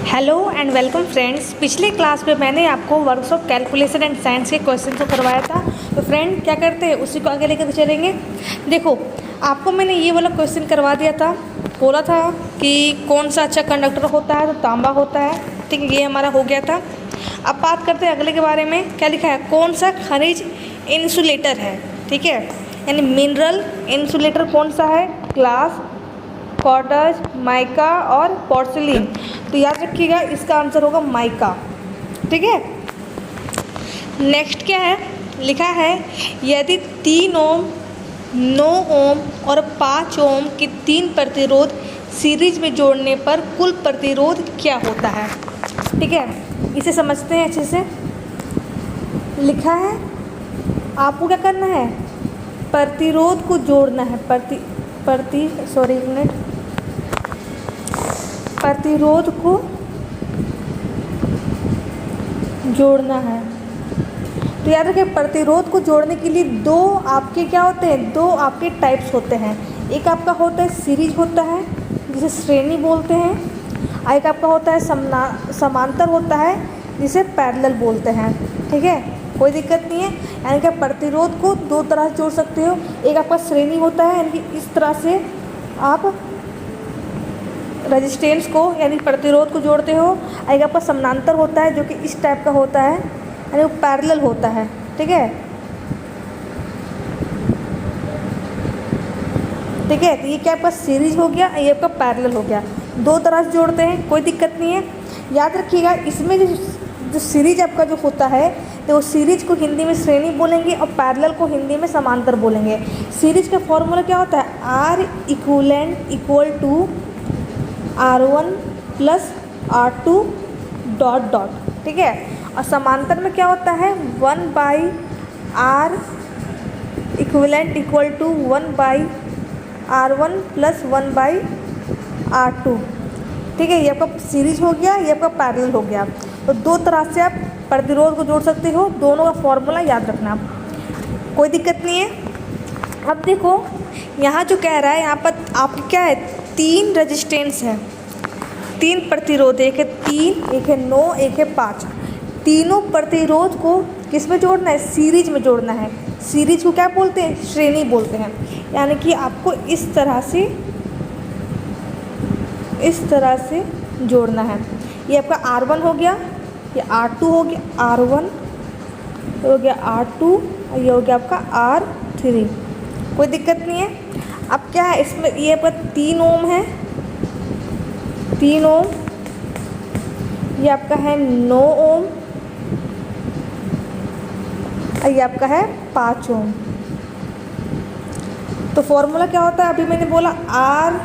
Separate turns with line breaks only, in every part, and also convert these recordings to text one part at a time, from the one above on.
Hello and welcome friends. पिछले class में मैंने आपको works of calculation and science के क्वेश्चन को करवाया था। तो फ्रेंड क्या करते हैं, उसी को आगे लेकर चलेंगे। देखो, आपको मैंने ये वाला क्वेश्चन करवा दिया था। बोला था कि कौन सा अच्छा कंडक्टर होता है, तो तांबा होता है। ठीक है, ये हमारा हो गया था। अब बात करते हैं अगले के बारे में। क्या लिखा है, कौन सा खनिज इंसुलेटर है। ठीक है, यानी मिनरल इंसुलेटर कौन सा है, ग्लास, क्वार्ट्ज, माइका और पोर्सिलिन। तो याद रखिएगा, इसका आंसर होगा माइका। ठीक है, नेक्स्ट क्या है, लिखा है यदि 3 ओम, 9 ओम और 5 ओम की 3 प्रतिरोध सीरीज में जोड़ने पर कुल प्रतिरोध क्या होता है। ठीक है, इसे समझते हैं अच्छे से। लिखा है आपको क्या करना है, प्रतिरोध को जोड़ना है। प्रतिरोध को जोड़ना है। तो याद रखिए, प्रतिरोध को जोड़ने के लिए दो आपके क्या होते हैं, दो आपके टाइप्स होते हैं। एक आपका होता है सीरीज होता है, जिसे श्रेणी बोलते हैं। और एक आपका होता है समांतर होता है, जिसे पैरेलल बोलते हैं। ठीक है, कोई दिक्कत नहीं है। यानी कि प्रतिरोध को दो तरह से जोड़ सकते हो। एक आपका श्रेणी होता है, यानी कि इस तरह से आप रेजिस्टेंस को यानी प्रतिरोध को जोड़ते हो। एक आपका समानांतर होता है, जो कि इस टाइप का होता है, यानी वो पैरेलल होता है। ठीक है, ठीक है। तो ये क्या आपका सीरीज हो गया, ये आपका पैरेलल हो गया। दो तरह से जोड़ते हैं, कोई दिक्कत नहीं है। याद रखिएगा, इसमें जो सीरीज आपका जो होता है, तो वो सीरीज को हिंदी में श्रेणी बोलेंगे और पैरेलल को हिंदी में समांतर बोलेंगे। सीरीज का फॉर्मूला क्या होता है, R equivalent equal to R1 plus R2 dot dot. ठीक है, और समांतर में क्या होता है, 1 by R equivalent equal to 1 by R1 plus 1 by R2। ठीक है, ये आपका सीरीज हो गया, ये आपका पैरेलल हो गया। तो दो तरह से आप प्रतिरोध को जोड़ सकते हो। दोनों का फॉर्मूला याद रखना, कोई दिक्कत नहीं है। अब देखो, यहाँ जो कह रहा है, यहाँ पर आपकी क्या है, 3 रेजिस्टेंस है, 3 प्रतिरोध, एक है 3, एक है 9, एक है 5। तीनों प्रतिरोध को किस में जोड़ना है, सीरीज में जोड़ना है। सीरीज को क्या बोलते हैं, श्रेणी बोलते हैं। यानी कि आपको इस तरह से जोड़ना है। ये आपका R1 हो गया, ये R2 हो गया, R1 हो गया, R2, और ये हो गया आपका R3। कोई दिक्कत नहीं है। अब क्या है इसमें, ये आपका 3 ओम है, 3 ओम, ये आपका है 9 ओम, और ये आपका है 5 ओम। तो फॉर्मूला क्या होता है, अभी मैंने बोला आर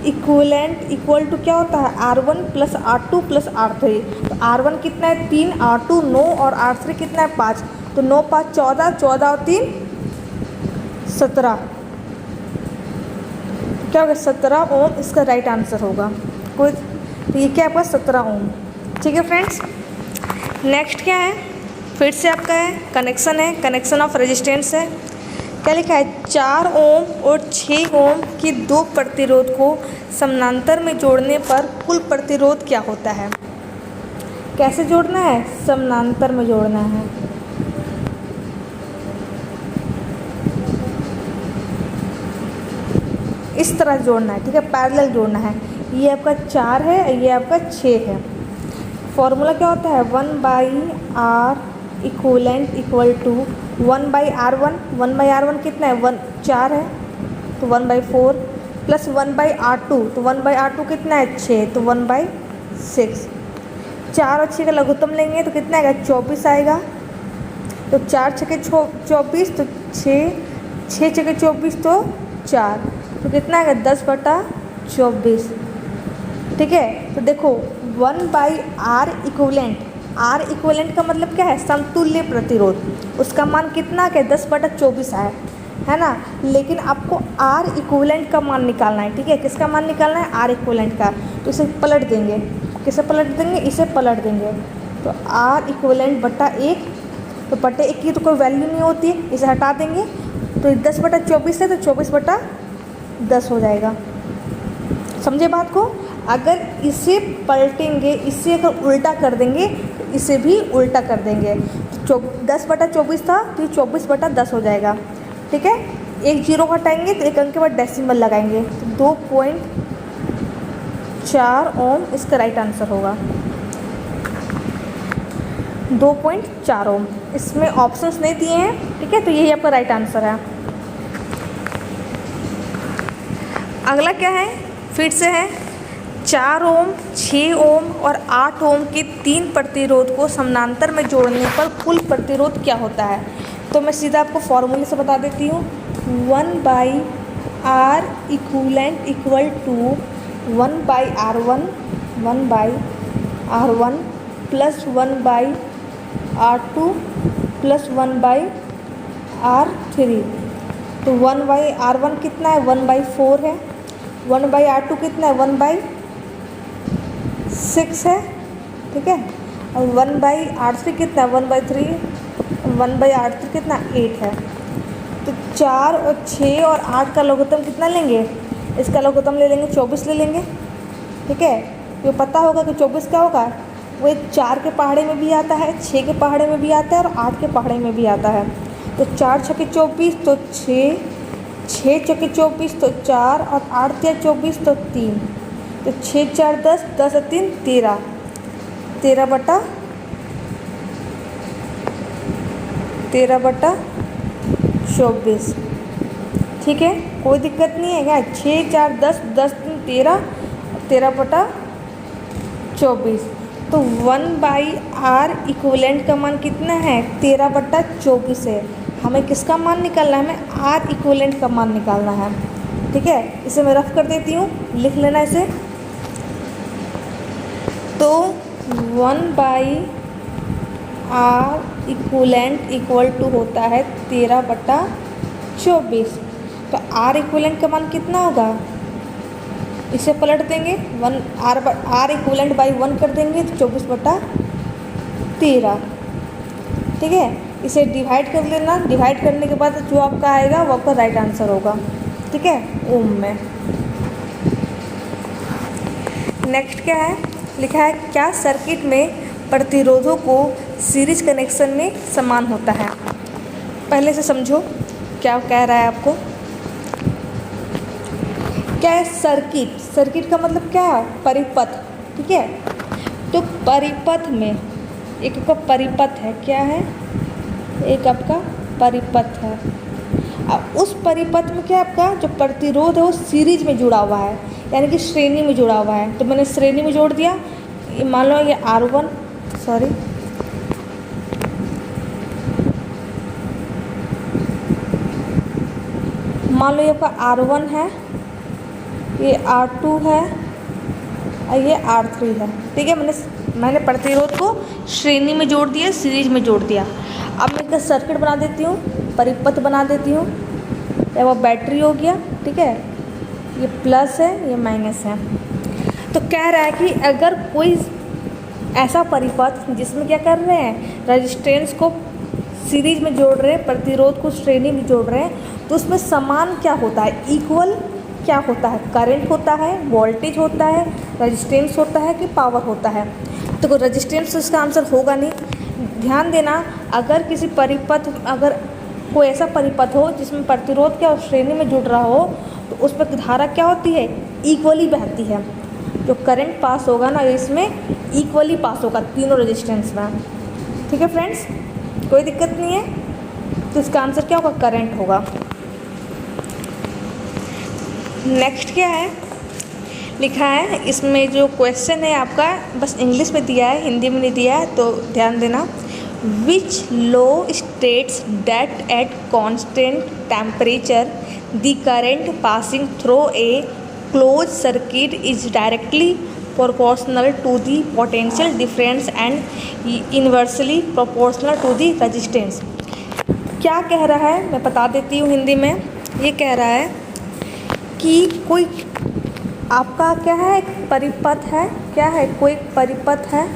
इक्विवेलेंट इक्वल टू क्या होता है, R1 plus R2 plus R3। तो R1 कितना है, 3, R2 9 और R3 कितना है, 5। तो 9 5 14, 14 और 3 17। क्या होगा, 17 ओम इसका राइट आंसर होगा। कोई, तो ये क्या आपका 17 ओम। ठीक है फ्रेंड्स, नेक्स्ट क्या है, फिर से आपका है कनेक्शन, है कनेक्शन ऑफ रेजिस्टेंस है। क्या लिखा है, 4 ओम और 6 ओम की 2 प्रतिरोध को समानांतर में जोड़ने पर कुल प्रतिरोध क्या होता है। कैसे जोड़ना है, समानांतर में जोड़ना है। इस तरह जोड़ना है। ठीक है, पैरेलल जोड़ना है। ये आपका 4 है, ये आपका 6 है। फॉर्मूला क्या होता है, 1 by R equivalent equal to 1 by R1। 1 by R1 कितना है, 1 4 है, तो 1 बाई 4 प्लस 1 बाई R2। तो 1 बाई R2 कितना है, 6, तो 1 बाई 6। 4 और 6 का लघुत्तम लेंगे तो कितना आएगा, 24 आएगा। तो 4 छके 24, तो 6 छके 24, तो 4, तो कितना आएगा, 10/24। ठीक है, तो देखो 1 by R equivalent, R equivalent का मतलब क्या है, समतुल्य प्रतिरोध। उसका मान कितना है, 10/24 है ना। लेकिन आपको आर इक्विवेलेंट का मान निकालना है। ठीक है, किसका मान निकालना है, आर इक्विवेलेंट का। तो इसे पलट देंगे, किसे पलट देंगे, इसे पलट देंगे। तो आर इक्विवेलेंट बटा 1, तो बटे 1 की तो कोई वैल्यू नहीं होती है, इसे हटा देंगे। तो 10/24 है, तो 24/10 हो जाएगा। समझे बात को। अगर इसे पलटेंगे, इसे अगर उल्टा कर देंगे तो इसे भी उल्टा कर देंगे। तो 10/24 था तो 24/10 हो जाएगा। ठीक है, एक जीरो हटाएंगे तो एक अंक के बाद डेसिमल लगाएंगे तो 2.4 ओम इसका राइट आंसर होगा। 2.4 ओम, इसमें ऑप्शंस नहीं दिए हैं। ठीक है, तो यही आपका राइट आंसर है। अगला क्या है, फिर से है 4 ओम, 6 ओम और 8 ओम के 3 प्रतिरोध को समानांतर में जोड़ने पर कुल प्रतिरोध क्या होता है। तो मैं सीधा आपको फॉर्मूले से बता देती हूँ। 1/R equivalent equal to 1/R1 plus 1/R2 plus 1/R3। तो 1/R1 कितना है, 1/4 है। 1/R2 कितना है, 1/6 है। ठीक है, और 1/R3 कितना है, 1/3। 1/R3 कितना, 8 है। तो 4 और 6 और 8 का लघुत्तम कितना लेंगे, इसका लघुत्तम ले लेंगे 24 ले लेंगे। ठीक है, ये पता होगा कि 24 क्या होगा, वो एक 4 के पहाड़े में भी आता है, 6 के पहाड़े में भी आता है और 8 के पहाड़े में भी आता है। तो 4 छके 24 तो 6, 6 चौके 24 तो 4 और 8 तिया 24 तो 3। तो 6 4 10, 10 और 3 13, 13/24। ठीक है, कोई दिक्कत नहीं है क्या, 6 4 10, 10 3 13, 13/24। तो 1/R इक्विवेलेंट का मान कितना है, 13/24 है। हमें किसका मान निकालना है, हमें R इक्विवेलेंट का मान निकालना है। ठीक है, इसे मैं रफ कर देती हूँ, लिख लेना इसे। तो 1/R इक्विवेलेंट इक्वल टू होता है 13/24। तो R इक्विवेलेंट का मान कितना होगा, इसे पलट देंगे, R इक्विवेलेंट बाई 1 कर देंगे तो 24/13। ठीक है, इसे डिवाइड कर लेना, डिवाइड करने के बाद जो आपका आएगा वो आपका राइट आंसर होगा। ठीक है, ओम में। नेक्स्ट क्या है, लिखा है क्या सर्किट में प्रतिरोधों को सीरीज कनेक्शन में समान होता है। पहले से समझो क्या कह रहा है आपको। क्या है सर्किट, सर्किट का मतलब क्या है, परिपथ। ठीक है, तो परिपथ में एक आपका परिपथ है, क्या है, एक आपका परिपथ है। अब उस परिपथ में क्या आपका जो प्रतिरोध है वो सीरीज में जुड़ा हुआ है, यानी कि श्रेणी में जुड़ा हुआ है। तो मैंने श्रेणी में जोड़ दिया, मान लो ये R1, सॉरी मान लो ये आपका R1 है, ये R2 है और ये R3 है। ठीक है, मैंने प्रतिरोध को श्रेणी में जोड़ दिया, सीरीज में जोड़ दिया। अब मैं इसका सर्किट बना देती हूँ, परिपथ बना देती हूँ। ये वो बैटरी हो गया। ठीक है, ये प्लस है, ये माइनस है। तो कह रहा है कि अगर कोई ऐसा परिपथ जिसमें क्या कर रहे हैं, रेजिस्टेंस को सीरीज में जोड़ रहे हैं, प्रतिरोध को श्रेणी में जोड़ रहे हैं, तो उसमें समान क्या होता है, इक्वल क्या होता है, करंट होता है, वोल्टेज होता है, रेजिस्टेंस होता है कि पावर होता है। तो कोई रेजिस्टेंस इसका आंसर होगा नहीं। ध्यान देना, अगर किसी परिपथ, अगर कोई ऐसा परिपथ हो जिसमें प्रतिरोध क्या श्रेणी में जुड़ रहा हो, तो उस पर धारा क्या होती है, इक्वली बहती है। जो करंट पास होगा ना, इसमें इक्वली पास होगा तीनों रेजिस्टेंस में। ठीक है फ्रेंड्स, कोई दिक्कत नहीं है। तो इसका आंसर क्या होगा, करंट होगा। नेक्स्ट क्या है, लिखा है इसमें जो क्वेश्चन है आपका बस इंग्लिश में दिया है, हिंदी में नहीं दिया है, तो ध्यान देना। Which law states that at constant temperature the current passing through a closed circuit is directly proportional to the potential difference and inversely proportional to the resistance. क्या कह रहा है मैं बता देती हूँ हिंदी में। ये कह रहा है कि कोई आपका क्या है, एक परिपथ है, क्या है, कोई परिपथ है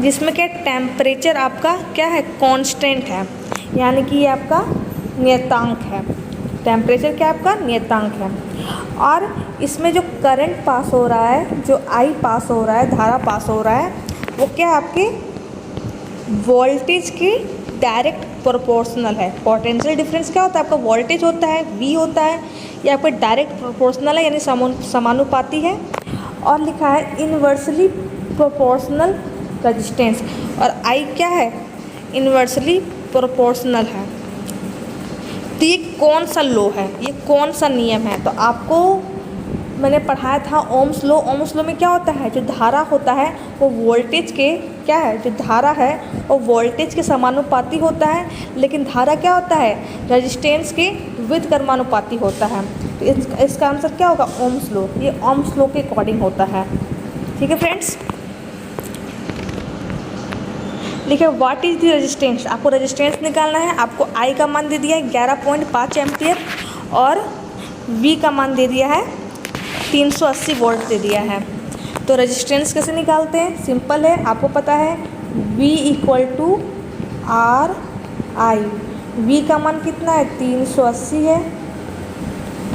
जिसमें क्या टेम्परेचर आपका क्या है, कांस्टेंट है, यानी कि ये आपका नियतांक है। टेम्परेचर क्या आपका नियतांक है। और इसमें जो करंट पास हो रहा है, जो आई पास हो रहा है, धारा पास हो रहा है, वो क्या है आपके वोल्टेज के डायरेक्ट प्रोपोर्शनल है। पोटेंशियल डिफरेंस क्या होता है आपका, वोल्टेज होता है, वी होता है, ये आपका डायरेक्ट प्रोपोर्शनल है यानी समानुपाती है। और लिखा है इन्वर्सली प्रोपोर्शनल रेजिस्टेंस, और आई क्या है, इन्वर्सली प्रोपोर्शनल है। तो ये कौन सा लॉ है, ये कौन सा नियम है, तो आपको मैंने पढ़ाया था ओम्स लॉ। ओम्स लॉ में क्या होता है, जो धारा होता है वो वोल्टेज के क्या है, जो धारा है वो वोल्टेज के समानुपाती होता है, लेकिन धारा क्या होता है, रेजिस्टेंस के विद कर्मानुपाती होता है। तो इसका आंसर क्या होगा, ओम्स लॉ। ये ओम्स लॉ के अकॉर्डिंग होता है। ठीक है फ्रेंड्स, लिखिए व्हाट इज़ द रेजिस्टेंस। आपको रेजिस्टेंस निकालना है। आपको आई का मान दे दिया है 11.5 एम्पियर और वी का मान दे दिया है 380 वोल्ट दे दिया है। तो रेजिस्टेंस कैसे निकालते हैं, सिंपल है, आपको पता है V equal to R I. V का मान कितना है 380 है,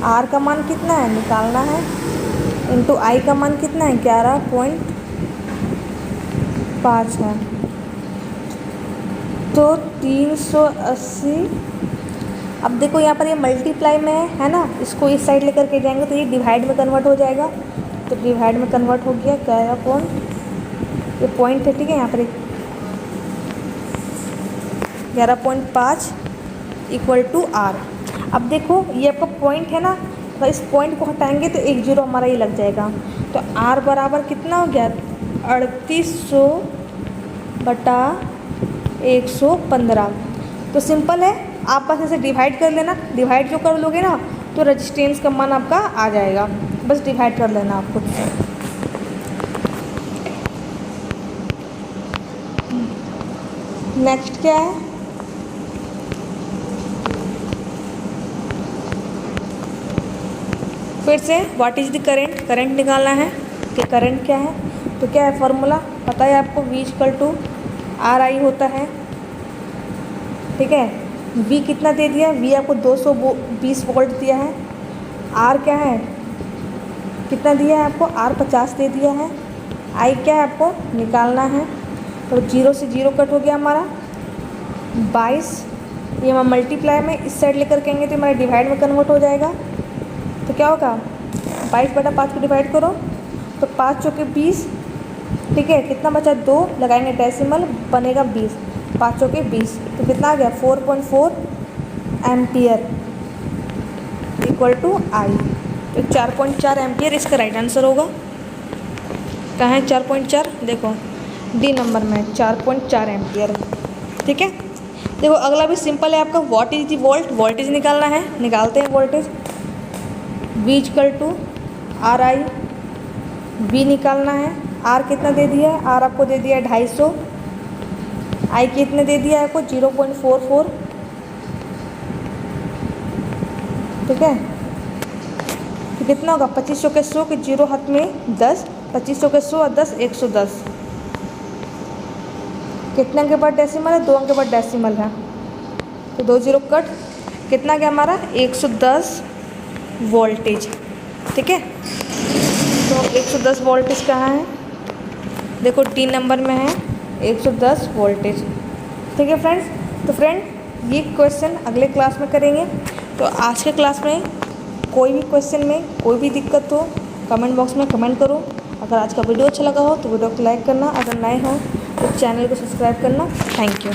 आर का मान कितना है निकालना है, इंटू आई का मान कितना है 11.5 है। तो 380, अब देखो यहाँ पर ये मल्टीप्लाई में है ना, इसको इस साइड लेकर के जाएंगे तो ये डिवाइड में कन्वर्ट हो जाएगा। तो डिवाइड में कन्वर्ट हो गया, क्या है कौन, ये पॉइंट है, ठीक है, यहाँ पर 11.5 इक्वल टू आर। अब देखो ये आपका पॉइंट है ना, तो इस पॉइंट को हटाएंगे तो एक जीरो हमारा ये लग जाएगा। तो आर बराबर कितना हो गया 3800 बटा 115। तो सिंपल है, आप बस इसे डिवाइड कर लेना। डिवाइड जो कर लोगे ना तो रेजिस्टेंस का मान आपका आ जाएगा, बस डिवाइड कर लेना आप खुद से। नेक्स्ट क्या है, फिर से what is the current, current निकालना है कि करंट क्या है। तो क्या है फॉर्मूला पता है आपको, V equal to R I होता है। ठीक है, V कितना दे दिया, V आपको 220 वोल्ट दिया है। R क्या है, कितना दिया है आपको, R 50 दे दिया है। I क्या है आपको निकालना है। तो 0 से 0 कट हो गया हमारा 22। ये हम मल्टीप्लाई में इस साइड लेकर के आएंगे तो हमारा डिवाइड में कन्वर्ट हो जाएगा। तो क्या होगा 22 बटा 5 को डिवाइड करो तो 5 चौके 20। ठीक है, कितना बचा 2, लगाएंगे डेसिमल, बनेगा 20, 5 चौके 20। तो कितना आ गया 4.4 एम्पियर इक्वल टू आई। तो 4.4 एम्पियर इसका राइट आंसर होगा। कहाँ है 4.4, देखो डी नंबर में 4.4 एम्पियर। ठीक है, देखो अगला भी सिंपल है आपका, what is the volt, voltage निकालना है, निकालते हैं voltage. V equal to R I, V निकालना है। R कितना दे दिया है, R आपको दे दिया है 250। I कितने दे दिया है आपको 0.44। ठीक है, तो कितना होगा 25 चौके 100 के 0 हाथ में 10, 25 चौके 100 और 10 110। कितने के बाद डेसिमल है, 2 अंक के बाद डेसिमल है, तो 2 0 कट, कितना गया हमारा 110 वोल्टेज। ठीक है, तो 110 वोल्टेज कहाँ है, देखो डी नंबर में है 110 वोल्टेज। ठीक है फ्रेंड्स, तो फ्रेंड ये क्वेश्चन अगले क्लास में करेंगे। तो आज के क्लास में कोई भी क्वेश्चन में कोई भी दिक्कत हो कमेंट बॉक्स में कमेंट करो। अगर आज का वीडियो अच्छा लगा हो तो वीडियो को लाइक करना, अगर नए हो तो चैनल को सब्सक्राइब करना। Thank you.